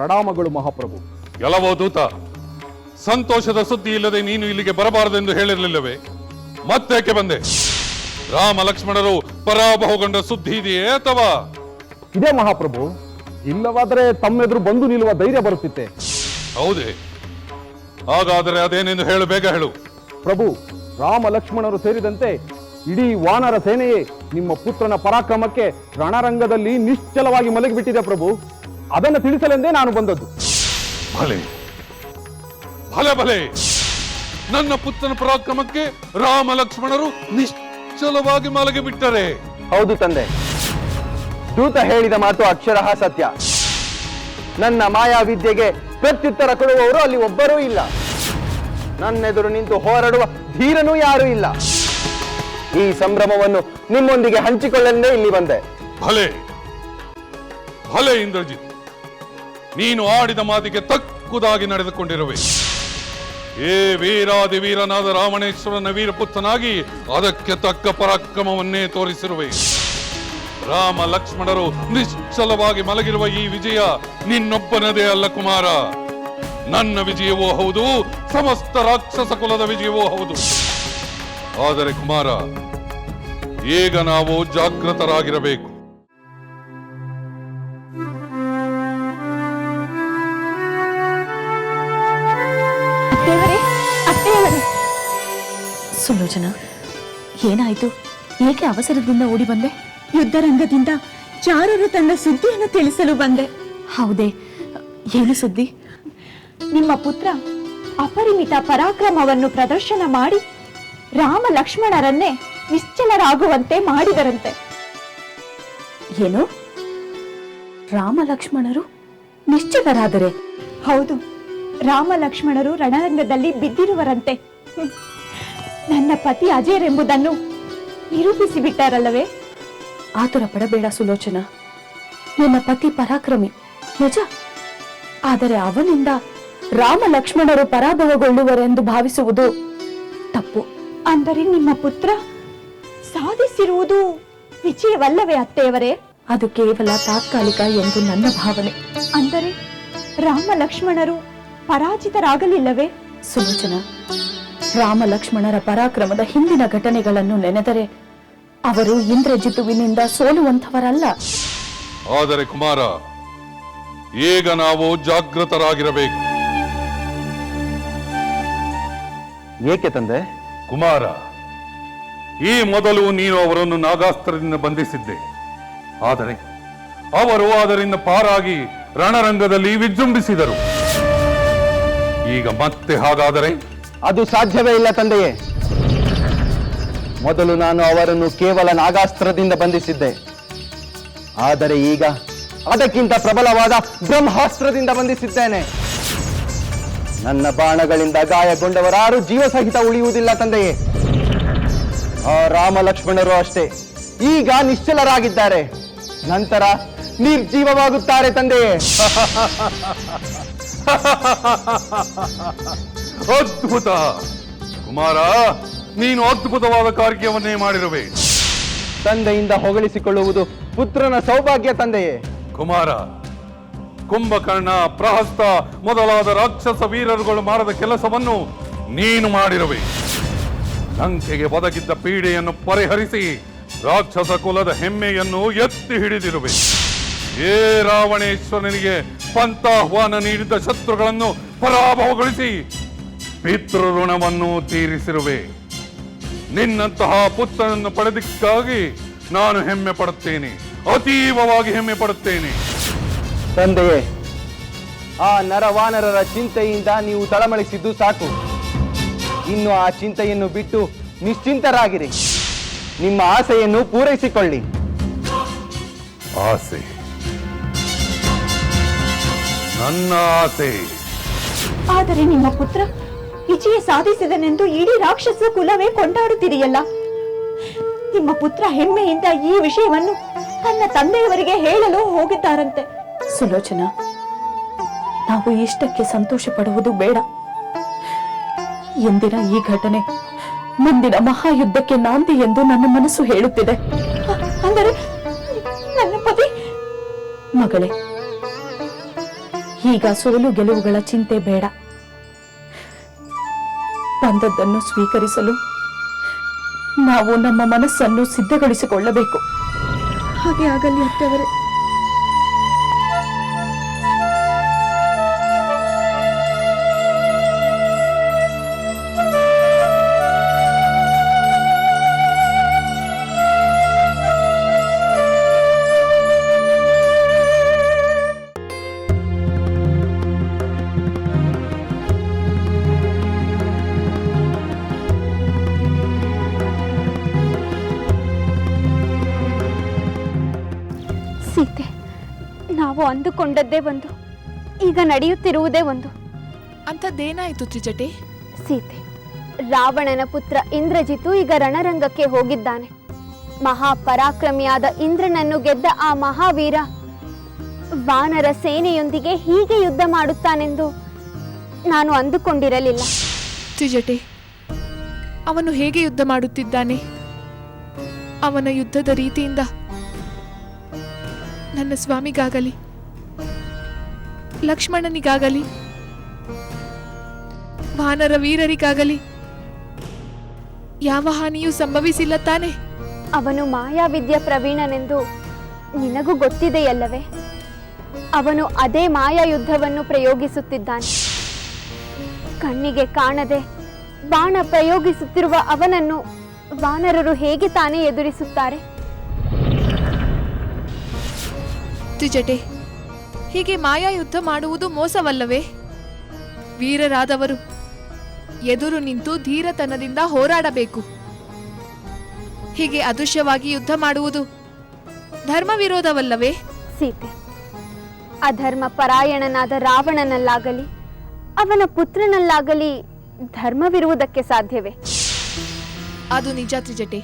ಪ್ರಣಾಮಗಳು ಮಹಾಪ್ರಭು. ಎಲ್ಲವೋ ದೂತ, ಸಂತೋಷದ ಸುದ್ದಿ ಇಲ್ಲದೆ ನೀನು ಇಲ್ಲಿಗೆ ಬರಬಾರದೆಂದು ಹೇಳಿರಲಿಲ್ಲವೇ? ಮತ್ತೇಕೆ ಬಂದೆ? ರಾಮ ಲಕ್ಷ್ಮಣರು ಪರಾಭವಗೊಂಡ ಸುದ್ದಿ ಇದೆಯೇ ಅಥವಾ? ಇದೇ ಮಹಾಪ್ರಭು. ಇಲ್ಲವಾದರೆ ತಮ್ಮೆದುರು ಬಂದು ನಿಲ್ಲುವ ಧೈರ್ಯ ಬರುತ್ತಿತ್ತೆ. ಹೌದೇ? ಹಾಗಾದರೆ ಅದೇನೆಂದು ಹೇಳು, ಬೇಗ ಹೇಳು. ಪ್ರಭು, ರಾಮ ಲಕ್ಷ್ಮಣರು ಸೇರಿದಂತೆ ಇಡೀ ವಾನರ ಸೇನೆಯೇ ನಿಮ್ಮ ಪುತ್ರನ ಪರಾಕ್ರಮಕ್ಕೆ ರಣರಂಗದಲ್ಲಿ ನಿಶ್ಚಲವಾಗಿ ಮಲಗಿಬಿಟ್ಟಿದೆ ಪ್ರಭು. ಅದನ್ನು ತಿಳಿಸಲೆಂದೇ ನಾನು ಬಂದದ್ದು. ಭಲೆ ಭಲೆ ಭಲೆ, ನನ್ನ ಪುತ್ರನ ಪರಾಕ್ರಮಕ್ಕೆ ರಾಮ ಲಕ್ಷ್ಮಣರು ನಿಶ್ಚಲವಾಗಿ ಮಲಗಿಬಿಟ್ಟರೆ? ಹೌದು ತಂದೆ, ದೂತ ಹೇಳಿದ ಮಾತು ಅಕ್ಷರಃ ಸತ್ಯ. ನನ್ನ ಮಾಯಾವಿದ್ಯೆಗೆ ಪ್ರತ್ಯುತ್ತರ ಕೊಡುವವರು ಅಲ್ಲಿ ಒಬ್ಬರೂ ಇಲ್ಲ. ನನ್ನೆದುರು ನಿಂತು ಹೋರಾಡುವ ಧೀರನೂ ಯಾರೂ ಇಲ್ಲ. ಈ ಸಂಭ್ರಮವನ್ನು ನಿಮ್ಮೊಂದಿಗೆ ಹಂಚಿಕೊಳ್ಳಲೆಂದೇ ಇಲ್ಲಿ ಬಂದೆ. ಭಲೆ ಭಲೆ ಇಂದ್ರಜಿತ್, ನೀನು ಆಡಿದ ಮಾತಿಗೆ ತಕ್ಕುದಾಗಿ ನಡೆದುಕೊಂಡಿರುವೆ. ಏ ವೀರಾದಿ ವೀರನಾದ ರಾವಣೇಶ್ವರನ ವೀರಪುತ್ರನಾಗಿ ಅದಕ್ಕೆ ತಕ್ಕ ಪರಾಕ್ರಮವನ್ನೇ ತೋರಿಸಿರುವೆ. ರಾಮ ಲಕ್ಷ್ಮಣರು ನಿಶ್ಚಲವಾಗಿ ಮಲಗಿರುವ ಈ ವಿಜಯ ನಿನ್ನೊಬ್ಬನದೇ ಅಲ್ಲ ಕುಮಾರ. ನನ್ನ ವಿಜಯವೂ ಹೌದು, ಸಮಸ್ತ ರಾಕ್ಷಸ ಕುಲದ ವಿಜಯವೂ ಹೌದು. ಆದರೆ ಕುಮಾರ, ಈಗ ನಾವು ಜಾಗೃತರಾಗಿರಬೇಕು. ಸುಲೋಚನಾ, ಏನಾಯ್ತು? ಏಕೆ ಅವಸರದಿಂದ ಓಡಿ ಬಂದೆ? ಯುದ್ಧರಂಗದಿಂದ ಚಾರರು ತನ್ನ ಸುದ್ದಿಯನ್ನು ತಿಳಿಸಲು ಬಂದೆ. ಹೌದೇ? ಏನು ಸುದ್ದಿ? ನಿಮ್ಮ ಪುತ್ರ ಅಪರಿಮಿತ ಪರಾಕ್ರಮವನ್ನು ಪ್ರದರ್ಶನ ಮಾಡಿ ರಾಮ ಲಕ್ಷ್ಮಣರನ್ನೇ ನಿಶ್ಚಲರಾಗುವಂತೆ ಮಾಡಿದರಂತೆ. ಏನು? ರಾಮ ಲಕ್ಷ್ಮಣರು ನಿಶ್ಚಲರಾದರೆ? ಹೌದು, ರಾಮ ಲಕ್ಷ್ಮಣರು ರಣರಂಗದಲ್ಲಿ ಬಿದ್ದಿರುವರಂತೆ. ನನ್ನ ಪತಿ ಅಜೇರೆಂಬುದನ್ನು ನಿರೂಪಿಸಿ ಬಿಟ್ಟಾರಲ್ಲವೇ? ಆತುರ ಪಡಬೇಡ ಸುಲೋಚನಾ. ನನ್ನ ಪತಿ ಪರಾಕ್ರಮಿ ನಿಜ, ಆದರೆ ಅವನಿಂದ ರಾಮ ಲಕ್ಷ್ಮಣರು ಪರಾಭವಗೊಳ್ಳುವರೆಂದು ಭಾವಿಸುವುದು ತಪ್ಪು. ಅಂದರೆ ನಿಮ್ಮ ಪುತ್ರ ಸಾಧಿಸಿರುವುದು ವಿಜಯವಲ್ಲವೇ ಅತ್ತೆಯವರೇ? ಅದು ಕೇವಲ ತಾತ್ಕಾಲಿಕ ಎಂದು ನನ್ನ ಭಾವನೆ. ಅಂದರೆ ರಾಮ ಲಕ್ಷ್ಮಣರು ಪರಾಜಿತರಾಗಲಿಲ್ಲವೇ? ಸುಲೋಚನಾ, ರಾಮ ಲಕ್ಷ್ಮಣರ ಪರಾಕ್ರಮದ ಹಿಂದಿನ ಘಟನೆಗಳನ್ನು ನೆನೆದರೆ ಅವರು ಇಂದ್ರಜಿತುವಿನಿಂದ ಸೋಲುವಂಥವರಲ್ಲ. ಆದರೆ ಕುಮಾರ, ಈಗ ನಾವು ಜಾಗೃತರಾಗಿರಬೇಕು. ಏಕೆ ತಂದೆ? ಕುಮಾರ, ಈ ಮೊದಲು ನೀನು ಅವರನ್ನು ನಾಗಾಸ್ತ್ರದಿಂದ ಬಂಧಿಸಿದ್ದೆ. ಆದರೆ ಅವರು ಅದರಿಂದ ಪಾರಾಗಿ ರಣರಂಗದಲ್ಲಿ ವಿಜೃಂಭಿಸಿದರು. ಈಗ ಮತ್ತೆ ಹಾಗಾದರೆ? ಅದು ಸಾಧ್ಯವೇ ಇಲ್ಲ ತಂದೆಯೇ. ಮೊದಲು ನಾನು ಅವರನ್ನು ಕೇವಲ ನಾಗಾಸ್ತ್ರದಿಂದ ಬಂಧಿಸಿದ್ದೆ. ಆದರೆ ಈಗ ಅದಕ್ಕಿಂತ ಪ್ರಬಲವಾದ ಬ್ರಹ್ಮಾಸ್ತ್ರದಿಂದ ಬಂಧಿಸಿದ್ದೇನೆ. ನನ್ನ ಬಾಣಗಳಿಂದ ಗಾಯಗೊಂಡವರಾರು ಜೀವಸಹಿತ ಉಳಿಯುವುದಿಲ್ಲ ತಂದೆಯೇ. ಆ ರಾಮ ಲಕ್ಷ್ಮಣರು ಅಷ್ಟೇ ಈಗ ನಿಶ್ಚಲರಾಗಿದ್ದಾರೆ, ನಂತರ ನಿರ್ಜೀವವಾಗುತ್ತಾರೆ ತಂದೆಯೇ. ಅದ್ಭುತ ಕುಮಾರ, ನೀನು ಅದ್ಭುತವಾದ ಕಾರ್ಯವನ್ನೇ ಮಾಡಿರುವೆ. ತಂದೆಯಿಂದ ಹೊಗಳಿಸಿಕೊಳ್ಳುವುದು ಪುತ್ರನ ಸೌಭಾಗ್ಯ ತಂದೆಯೇ. ಕುಮಾರ, ಕುಂಭಕರ್ಣ, ಪ್ರಹಸ್ತ ಮೊದಲಾದ ರಾಕ್ಷಸ ವೀರರುಗಳು ಮಾಡದ ಕೆಲಸವನ್ನು ನೀನು ಮಾಡಿರುವೆ. ಲಂಕೆಗೆ ಒದಗಿದ್ದ ಪೀಡೆಯನ್ನು ಪರಿಹರಿಸಿ ರಾಕ್ಷಸ ಕುಲದ ಹೆಮ್ಮೆಯನ್ನು ಎತ್ತಿ ಹಿಡಿದಿರುವೆ. ಏ ರಾವಣೇಶ್ವರನಿಗೆ ಪಂಥಾಹ್ವಾನ ನೀಡಿದ್ದ ಶತ್ರುಗಳನ್ನು ಪರಾಭವಗೊಳಿಸಿ ಪಿತೃಋಣವನ್ನು ತೀರಿಸಿರುವೆ. ನಿನ್ನಂತಹ ಪುತ್ರನನ್ನು ಪಡೆದಕ್ಕಾಗಿ ನಾನು ಹೆಮ್ಮೆ ಪಡುತ್ತೇನೆ, ಅತೀವವಾಗಿ ಹೆಮ್ಮೆ ಪಡುತ್ತೇನೆ. ತಂದೆಯೇ, ಆ ನರವಾನರರ ಚಿಂತೆಯಿಂದ ನೀವು ತಳಮಳಿಸಿದ್ದು ಸಾಕು. ಇನ್ನು ಆ ಚಿಂತೆಯನ್ನು ಬಿಟ್ಟು ನಿಶ್ಚಿಂತರಾಗಿರಿ. ನಿಮ್ಮ ಆಸೆಯನ್ನು ಪೂರೈಸಿಕೊಳ್ಳಿ. ಆಸೆ? ನನ್ನ ಆಸೆ? ಆದರೆ ನಿಮ್ಮ ಪುತ್ರ ವಿಜಯ ಸಾಧಿಸಿದನೆಂದು ಇಡೀ ರಾಕ್ಷಸ ಕುಲವೇ ಕೊಂಡಾಡುತ್ತಿದೆಯಲ್ಲ. ನಿಮ್ಮ ಪುತ್ರ ಹೆಮ್ಮೆಯಿಂದ ಈ ವಿಷಯವನ್ನು ತನ್ನ ತಂದೆಯವರಿಗೆ ಹೇಳಲು ಹೋಗಿದ್ದಾರಂತೆ. ಸುಲೋಚನಾ, ನಾವು ಇಷ್ಟಕ್ಕೆ ಸಂತೋಷ ಪಡುವುದು ಬೇಡ. ಎಂದಿನ ಈ ಘಟನೆ ಮುಂದಿನ ಮಹಾಯುದ್ಧಕ್ಕೆ ನಾಂದಿ ಎಂದು ನನ್ನ ಮನಸ್ಸು ಹೇಳುತ್ತಿದೆ. ಅಂದರೆ ನನ್ನ ಪತಿ? ಮಗಳೇ, ಈಗ ಸೋಲು ಗೆಲುವುಗಳ ಚಿಂತೆ ಬೇಡ. ಬಂದದ್ದನ್ನು ಸ್ವೀಕರಿಸಲು ನಾವು ನಮ್ಮ ಮನಸ್ಸನ್ನು ಸಿದ್ಧಗೊಳಿಸಿಕೊಳ್ಳಬೇಕು. ಹಾಗೆ ಆಗಲಿ ಅತ್ತೆಯವರೇ. ಸೀತೆ, ನಾವು ಅಂದುಕೊಂಡದ್ದೇ ಒಂದು, ಈಗ ನಡೆಯುತ್ತಿರುವುದೇ ಒಂದು. ಅಂಥದ್ದೇನಾಯಿತು ತ್ರಿಜಟೆ? ಸೀತೆ, ರಾವಣನ ಪುತ್ರ ಇಂದ್ರಜಿತು ಈಗ ರಣರಂಗಕ್ಕೆ ಹೋಗಿದ್ದಾನೆ. ಮಹಾಪರಾಕ್ರಮಿಯಾದ ಇಂದ್ರನನ್ನು ಗೆದ್ದ ಆ ಮಹಾವೀರ ವಾನರ ಸೇನೆಯೊಂದಿಗೆ ಹೀಗೆ ಯುದ್ಧ ಮಾಡುತ್ತಾನೆಂದು ನಾನು ಅಂದುಕೊಂಡಿರಲಿಲ್ಲ. ತ್ರಿಜಟೆ, ಅವನು ಹೇಗೆ ಯುದ್ಧ ಮಾಡುತ್ತಿದ್ದಾನೆ? ಅವನ ಯುದ್ಧದ ರೀತಿಯಿಂದ ನನ್ನ ಸ್ವಾಮಿಗಾಗಲಿ, ಲಕ್ಷ್ಮಣನಿಗಾಗಲಿ, ವಾನರ ವೀರರಿಗಾಗಲಿ ಯಾವ ಹಾನಿಯೂ ಸಂಭವಿಸಿಲ್ಲ ತಾನೆ? ಅವನು ಮಾಯಾವಿದ್ಯ ಪ್ರವೀಣನೆಂದು ನಿನಗೂ ಗೊತ್ತಿದೆಯಲ್ಲವೇ? ಅವನು ಅದೇ ಮಾಯಾ ಯುದ್ಧವನ್ನು ಪ್ರಯೋಗಿಸುತ್ತಿದ್ದಾನೆ. ಕಣ್ಣಿಗೆ ಕಾಣದೆ ಬಾಣ ಪ್ರಯೋಗಿಸುತ್ತಿರುವ ಅವನನ್ನು ವಾನರರು ಹೇಗೆ ತಾನೇ ಎದುರಿಸುತ್ತಾರೆ? ತ್ರಿಜಟೆ, ಹೀಗೆ ಮಾಯಾ ಯುದ್ಧ ಮಾಡುವುದು ಮೋಸವಲ್ಲವೇ? ವೀರರಾದವರು ಎದುರು ನಿಂತು ಧೀರತನದಿಂದ ಹೋರಾಡಬೇಕು. ಹೀಗೆ ಅದೃಶ್ಯವಾಗಿ ಯುದ್ಧ ಮಾಡುವುದು ಧರ್ಮ ವಿರೋಧವಲ್ಲವೇ? ಸೀತೆ, ಅಧರ್ಮ ಪರಾಯಣನಾದ ರಾವಣನಲ್ಲಾಗಲಿ ಅವನ ಪುತ್ರನಲ್ಲಾಗಲಿ ಧರ್ಮವಿರುವುದಕ್ಕೆ ಸಾಧ್ಯವೇ? ಅದು ನಿಜ ತ್ರಿಜಟೆ.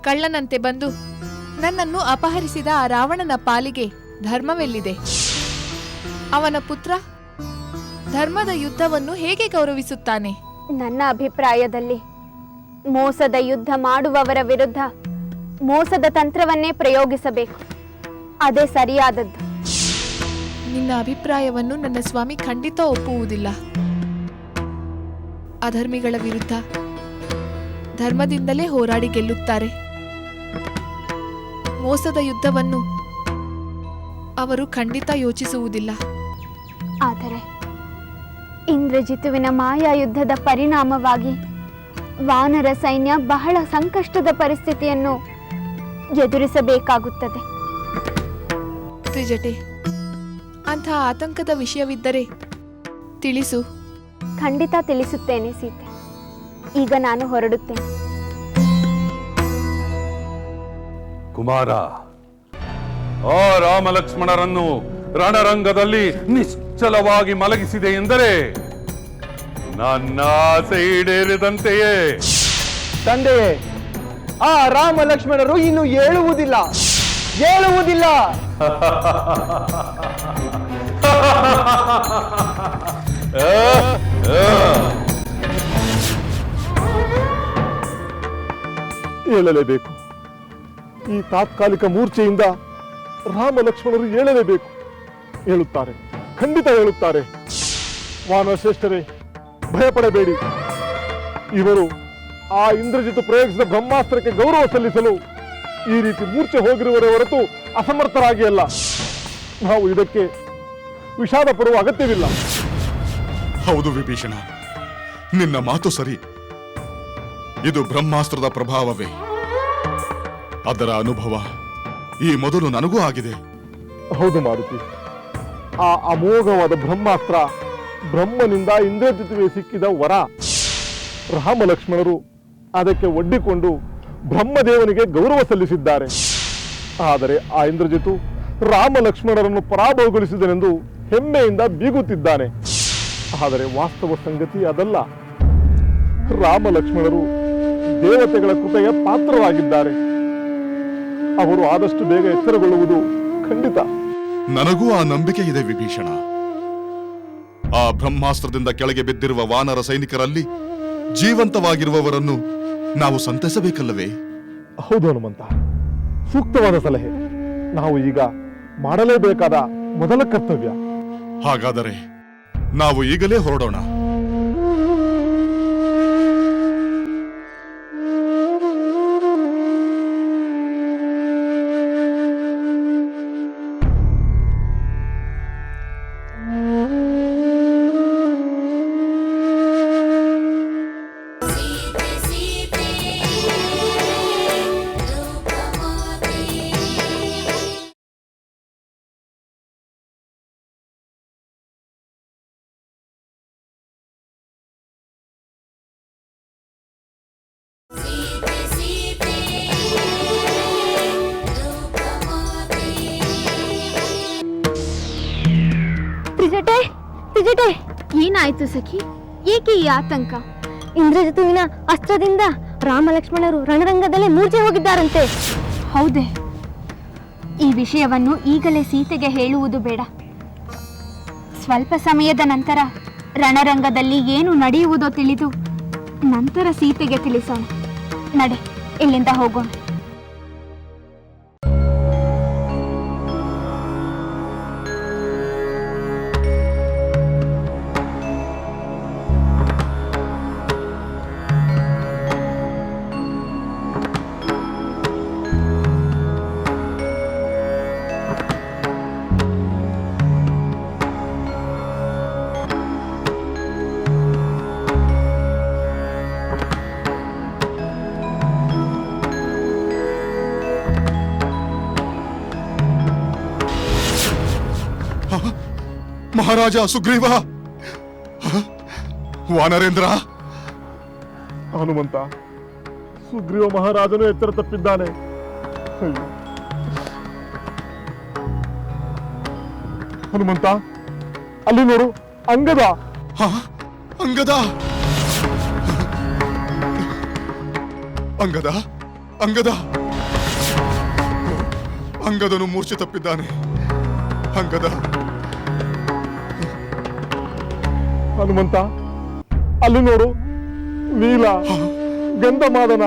ಕಳ್ಳನಂತೆ ಬಂದು ನನ್ನನ್ನು ಅಪಹರಿಸಿದ ಆ ರಾವಣನ ಪಾಲಿಗೆ ಧರ್ಮವೆಲ್ಲಿದೆ? ಅವನ ಪುತ್ರ ಧರ್ಮದ ಯುದ್ಧವನ್ನು ಹೇಗೆ ಗೌರವಿಸುತ್ತಾನೆ? ನನ್ನ ಅಭಿಪ್ರಾಯದಲ್ಲಿ ಮೋಸದ ಯುದ್ಧ ಮಾಡುವವರ ವಿರುದ್ಧ ಮೋಸದ ತಂತ್ರವನ್ನೇ ಪ್ರಯೋಗಿಸಬೇಕು. ಅದೇ ಸರಿಯಾದದ್ದು. ನಿನ್ನ ಅಭಿಪ್ರಾಯವನ್ನು ನನ್ನ ಸ್ವಾಮಿ ಖಂಡಿತ ಒಪ್ಪುವುದಿಲ್ಲ. ಅಧರ್ಮಿಗಳ ವಿರುದ್ಧ ಧರ್ಮದಿಂದಲೇ ಹೋರಾಡಿ ಗೆಲ್ಲುತ್ತಾರೆ. ಮೋಸದ ಯುದ್ಧವನ್ನು ಅವರು ಖಂಡಿತ ಯೋಚಿಸುವುದಿಲ್ಲ. ಆದರೆ ಇಂದ್ರಜಿತುವಿನ ಮಾಯಾ ಯುದ್ಧದ ಪರಿಣಾಮವಾಗಿ ವಾನರ ಸೈನ್ಯ ಬಹಳ ಸಂಕಷ್ಟದ ಪರಿಸ್ಥಿತಿಯನ್ನು ಎದುರಿಸಬೇಕಾಗುತ್ತದೆ. ತ್ರಿಜಟೆ, ಅಂಥ ಆತಂಕದ ವಿಷಯವಿದ್ದರೆ ತಿಳಿಸು. ಖಂಡಿತ ತಿಳಿಸುತ್ತೇನೆ ಸೀತೆ. ಈಗ ನಾನು ಹೊರಡುತ್ತೇನೆ. ಕುಮಾರ, ಆ ರಾಮಲಕ್ಷ್ಮಣರನ್ನು ರಣರಂಗದಲ್ಲಿ ನಿಶ್ಚಲವಾಗಿ ಮಲಗಿಸಿದೆ ಎಂದರೆ ನನ್ನ ಆಸೆ ಈಡೇರಿದಂತೆಯೇ. ತಂದೆಯೇ, ಆ ರಾಮ ಲಕ್ಷ್ಮಣರು ಇನ್ನು ಏಳುವುದಿಲ್ಲ. ಏಳಲೇಬೇಕು. ಈ ತಾತ್ಕಾಲಿಕ ಮೂರ್ಛೆಯಿಂದ ರಾಮ ಲಕ್ಷ್ಮಣರು ಏಳಲೇಬೇಕು. ಹೇಳುತ್ತಾರೆ, ಖಂಡಿತ ಹೇಳುತ್ತಾರೆ. ವಾನರ ಶ್ರೇಷ್ಠರೇ, ಭಯಪಡಬೇಡಿ. ಇವರು ಆ ಇಂದ್ರಜಿತು ಪ್ರಯೋಗಿಸಿದ ಬ್ರಹ್ಮಾಸ್ತ್ರಕ್ಕೆ ಗೌರವ ಸಲ್ಲಿಸಲು ಈ ರೀತಿ ಮೂರ್ಛೆ ಹೋಗಿರುವವರೇ ಹೊರತು ಅಸಮರ್ಥರಾಗಿ ಅಲ್ಲ. ನಾವು ಇದಕ್ಕೆ ವಿಷಾದ ಪಡುವ ಅಗತ್ಯವಿಲ್ಲ. ಹೌದು ವಿಭೀಷಣ, ನಿನ್ನ ಮಾತು ಸರಿ. ಇದು ಬ್ರಹ್ಮಾಸ್ತ್ರದ ಪ್ರಭಾವವೇ. ಅದರ ಅನುಭವ ಈ ಮೊದಲು ನನಗೂ ಆಗಿದೆ. ಹೌದು ಮಾರುತಿ, ಆ ಅಮೋಘವಾದ ಬ್ರಹ್ಮಾಸ್ತ್ರ ಬ್ರಹ್ಮನಿಂದ ಇಂದ್ರಜಿತುವಿಗೆ ಸಿಕ್ಕಿದ ವರ. ರಾಮ ಲಕ್ಷ್ಮಣರು ಅದಕ್ಕೆ ಒಡ್ಡಿಕೊಂಡು ಬ್ರಹ್ಮದೇವನಿಗೆ ಗೌರವ ಸಲ್ಲಿಸಿದ್ದಾರೆ. ಆದರೆ ಆ ಇಂದ್ರಜಿತು ರಾಮ ಲಕ್ಷ್ಮಣರನ್ನು ಪರಾಭವಗೊಳಿಸಿದನೆಂದು ಹೆಮ್ಮೆಯಿಂದ ಬೀಗುತ್ತಿದ್ದಾನೆ. ಆದರೆ ವಾಸ್ತವ ಸಂಗತಿ ಅದಲ್ಲ. ರಾಮ ಲಕ್ಷ್ಮಣರು ದೇವತೆಗಳ ಕೃಪೆಯ ಪಾತ್ರರಾಗಿದ್ದಾರೆ. ಅವರು ಆದಷ್ಟು ಬೇಗ ಎಚ್ಚರಗೊಳ್ಳುವುದು ಖಂಡಿತ. ನನಗೂ ಆ ನಂಬಿಕೆ ಇದೆ ವಿಭೀಷಣ. ಆ ಬ್ರಹ್ಮಾಸ್ತ್ರದಿಂದ ಕೆಳಗೆ ಬಿದ್ದಿರುವ ವಾನರ ಸೈನಿಕರಲ್ಲಿ ಜೀವಂತವಾಗಿರುವವರನ್ನು ನಾವು ಸಂತೈಸಬೇಕಲ್ಲವೇ? ಹೌದು ಹನುಮಂತ, ಸೂಕ್ತವಾದ ಸಲಹೆ. ನಾವು ಈಗ ಮಾಡಲೇಬೇಕಾದ ಮೊದಲ ಕರ್ತವ್ಯ ಹಾಗಾದರೆ ನಾವು ಈಗಲೇ ಹೊರಡೋಣ. ಏನಾಯ್ತು ಸಖಿ? ಏಕೆ ಈ ಆತಂಕ? ಇಂದ್ರಜಿತುವಿನ ಅಸ್ತ್ರದಿಂದ ರಾಮ ಲಕ್ಷ್ಮಣರು ರಣರಂಗದಲ್ಲಿ ಮೂರ್ಛೆ ಹೋಗಿದ್ದಾರಂತೆ. ಹೌದೇ? ಈ ವಿಷಯವನ್ನು ಈಗಲೇ ಸೀತೆಗೆ ಹೇಳುವುದು ಬೇಡ. ಸ್ವಲ್ಪ ಸಮಯದ ನಂತರ ರಣರಂಗದಲ್ಲಿ ಏನು ನಡೆಯುವುದೋ ತಿಳಿದು ನಂತರ ಸೀತೆಗೆ ತಿಳಿಸೋಣ. ನಡೆ, ಇಲ್ಲಿಂದ ಹೋಗೋಣ. ಮಹಾರಾಜ ಸುಗ್ರೀವ, ವಾನರೇಂದ್ರ. ಹನುಮಂತ, ಸುಗ್ರೀವ ಮಹಾರಾಜನು ಎಚ್ಚರ ತಪ್ಪಿದ್ದಾನೆ. ಹನುಮಂತ, ಅಲ್ಲಿ ನೋಡು, ಅಂಗದ. ಅಂಗದ ಅಂಗದ ಅಂಗದ ಅಂಗದನು ಮೂರ್ಛೆ ತಪ್ಪಿದ್ದಾನೆ. ಅಂಗದ. ಹನುಮಂತ, ಅಲ್ಲಿ ನೋಡು, ನೀಲ, ಗಂಧಮಾದನ,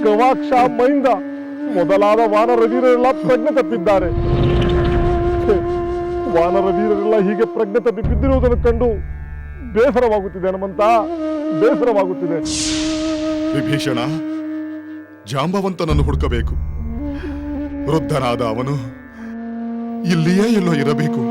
ಗವಾಕ್ಷ, ಮೈಂದ ಮೊದಲಾದ ವಾನರ ವೀರರೆಲ್ಲ ಪ್ರಜ್ಞೆ ತಪ್ಪಿದ್ದಾರೆ. ವಾನರ ವೀರರೆಲ್ಲ ಹೀಗೆ ಪ್ರಜ್ಞೆ ತಪ್ಪಿ ಬಿದ್ದಿರುವುದನ್ನು ಕಂಡು ಬೇಸರವಾಗುತ್ತಿದೆ ಹನುಮಂತ, ಬೇಸರವಾಗುತ್ತಿದೆ. ವಿಭೀಷಣ, ಜಾಂಬವಂತನನ್ನು ಹುಡುಕಬೇಕು. ವೃದ್ಧನಾದ ಅವನು ಇಲ್ಲಿಯೇ ಎಲ್ಲೋ ಇರಬೇಕು.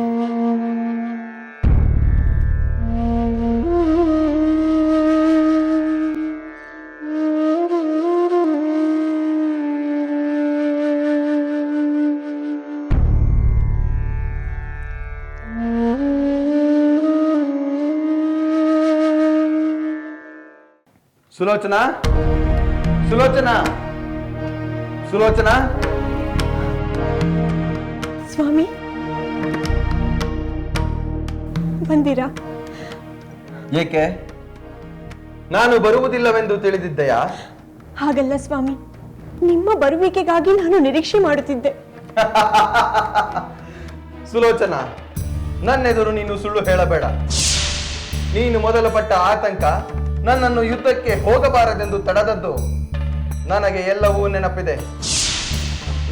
ಸುಲೋಚನಾ, ಸುಲೋಚನಾ, ಸುಲೋಚನಾ. ಸ್ವಾಮಿ, ಬಂದಿರಾ? ಏಕೆ? ನಾನು ಬರುವುದಿಲ್ಲವೆಂದು ತಿಳಿದಿದ್ದೆಯಾ? ಹಾಗಲ್ಲ ಸ್ವಾಮಿ, ನಿಮ್ಮ ಬರುವಿಕೆಗಾಗಿ ನಾನು ನಿರೀಕ್ಷೆ ಮಾಡುತ್ತಿದ್ದೆ. ಸುಲೋಚನಾ, ನನ್ನೆದುರು ನೀನು ಸುಳ್ಳು ಹೇಳಬೇಡ. ನೀನು ಮೊದಲು ಪಟ್ಟ ಆತಂಕ, ನನ್ನನ್ನು ಯುದ್ಧಕ್ಕೆ ಹೋಗಬಾರದೆಂದು ತಡೆದದ್ದು, ನನಗೆ ಎಲ್ಲವೂ ನೆನಪಿದೆ.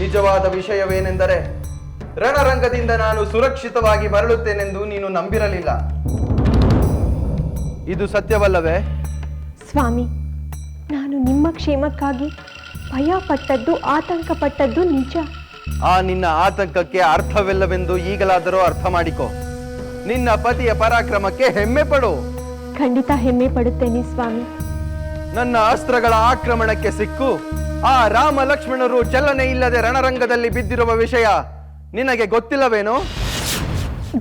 ನಿಜವಾದ ವಿಷಯವೇನೆಂದರೆ, ರಣರಂಗದಿಂದ ನಾನು ಸುರಕ್ಷಿತವಾಗಿ ಮರಳುತ್ತೇನೆಂದು ನೀನು ನಂಬಿರಲಿಲ್ಲ. ಇದು ಸತ್ಯವಲ್ಲವೇ? ಸ್ವಾಮಿ, ನಾನು ನಿಮ್ಮ ಕ್ಷೇಮಕ್ಕಾಗಿ ಭಯ ಪಟ್ಟದ್ದು, ಆತಂಕ ಪಟ್ಟದ್ದು ನಿಜ. ಆ ನಿನ್ನ ಆತಂಕಕ್ಕೆ ಅರ್ಥವಿಲ್ಲವೆಂದು ಈಗಲಾದರೂ ಅರ್ಥ ಮಾಡಿಕೊ. ನಿನ್ನ ಪತಿಯ ಪರಾಕ್ರಮಕ್ಕೆ ಹೆಮ್ಮೆ ಪಡು. ಖಂಡಿತ ಹೆಮ್ಮೆ ಪಡುತ್ತೇನೆ ಸ್ವಾಮಿ. ನನ್ನ ಅಸ್ತ್ರಗಳ ಆಕ್ರಮಣಕ್ಕೆ ಸಿಕ್ಕು ಆ ರಾಮ ಲಕ್ಷ್ಮಣರು ಚಲನೆ ಇಲ್ಲದೆ ರಣರಂಗದಲ್ಲಿ ಬಿದ್ದಿರುವ ವಿಷಯ ನಿನಗೆ ಗೊತ್ತಿಲ್ಲವೇನೋ?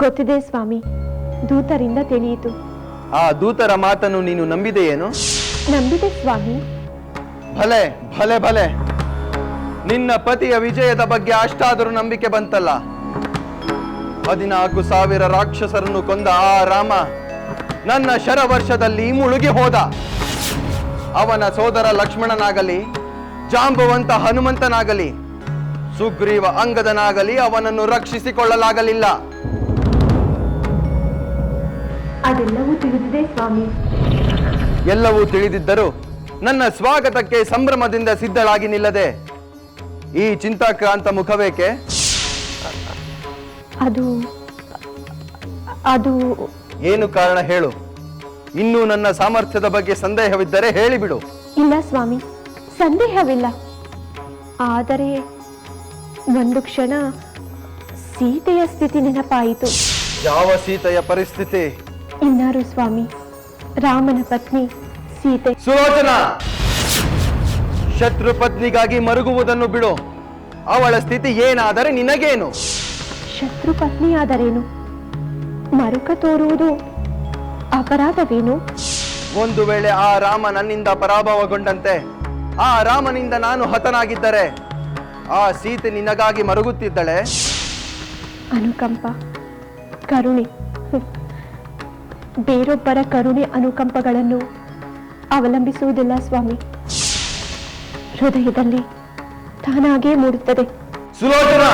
ಗೊತ್ತಿದೆ ಸ್ವಾಮಿ, ದೂತರಿಂದ ತಿಳಿಯಿತು. ಆ ದೂತರ ಮಾತನ್ನು ನೀನು ನಂಬಿದೆಯೇನು? ನಂಬಿದೆ ಸ್ವಾಮಿ. ಭಲೆ ಭಲೆ ಭಲೆ, ನಿನ್ನ ಪತಿಯ ವಿಜಯದ ಬಗ್ಗೆ ಅಷ್ಟಾದರೂ ನಂಬಿಕೆ ಬಂತಲ್ಲ. 14,000 ರಾಕ್ಷಸರನ್ನು ಕೊಂದ ಆ ರಾಮ ನನ್ನ ಶರವರ್ಷದಲ್ಲಿ ಮುಳುಗಿ ಹೋದ. ಅವನ ಸೋದರ ಲಕ್ಷ್ಮಣನಾಗಲಿ, ಜಾಂಬವಂತ ಹನುಮಂತನಾಗಲಿ, ಸುಗ್ರೀವ ಅಂಗದನಾಗಲಿ ಅವನನ್ನು ರಕ್ಷಿಸಿಕೊಳ್ಳಲಾಗಲಿಲ್ಲ. ಅದೆಲ್ಲವೂ ತಿಳಿದಿದೆ ಸ್ವಾಮಿ. ಎಲ್ಲವೂ ತಿಳಿದಿದ್ದರೂ ನನ್ನ ಸ್ವಾಗತಕ್ಕೆ ಸಂಭ್ರಮದಿಂದ ಸಿದ್ಧಳಾಗಿ ನಿಲ್ಲದೆ ಈ ಚಿಂತಾಕ್ರಾಂತ ಮುಖವೇಕೆ? ಅದು ಏನು ಕಾರಣ ಹೇಳು. ಇನ್ನೂ ನನ್ನ ಸಾಮರ್ಥ್ಯದ ಬಗ್ಗೆ ಸಂದೇಹವಿದ್ದರೆ ಹೇಳಿಬಿಡು. ಇಲ್ಲ ಸ್ವಾಮಿ, ಸಂದೇಹವಿಲ್ಲ. ಆದರೆ ಒಂದು ಕ್ಷಣ ಸೀತೆಯ ಸ್ಥಿತಿ ನೆನಪಾಯಿತು. ಯಾವ ಸೀತೆಯ ಪರಿಸ್ಥಿತಿ? ಇನ್ನಾರು ಸ್ವಾಮಿ, ರಾಮನ ಪತ್ನಿ ಸೀತೆ. ಸುಲೋಚನಾ, ಶತ್ರು ಪತ್ನಿಗಾಗಿ ಮರುಗುವುದನ್ನು ಬಿಡು. ಅವಳ ಸ್ಥಿತಿ ಏನಾದರೆ ನಿನಗೇನು? ಶತ್ರು ಪತ್ನಿಯಾದರೇನು? ಮರುಕ ತೋರುವುದು ಅಪರಾಧವೇನು? ಒಂದು ವೇಳೆ ಆ ರಾಮ ನನ್ನಿಂದ ಪರಾಭವಗೊಂಡಂತೆ, ಆ ರಾಮನಿಂದ ನಾನು ಹತನಾಗಿದ್ದರೆ ಆ ಸೀತೆ ನಿನಗಾಗಿ ಮರುಗುತ್ತಿದ್ದಳೆ. ಅನುಕಂಪ, ಕರುಣೆ, ಬೇರೊಬ್ಬರ ಕರುಣೆ ಅನುಕಂಪಗಳನ್ನು ಅವಲಂಬಿಸುವುದಿಲ್ಲ ಸ್ವಾಮಿ. ಹೃದಯದಲ್ಲಿ ತಾನಾಗೇ ಮೂಡುತ್ತದೆ. ಸುಲೋಚನಾ,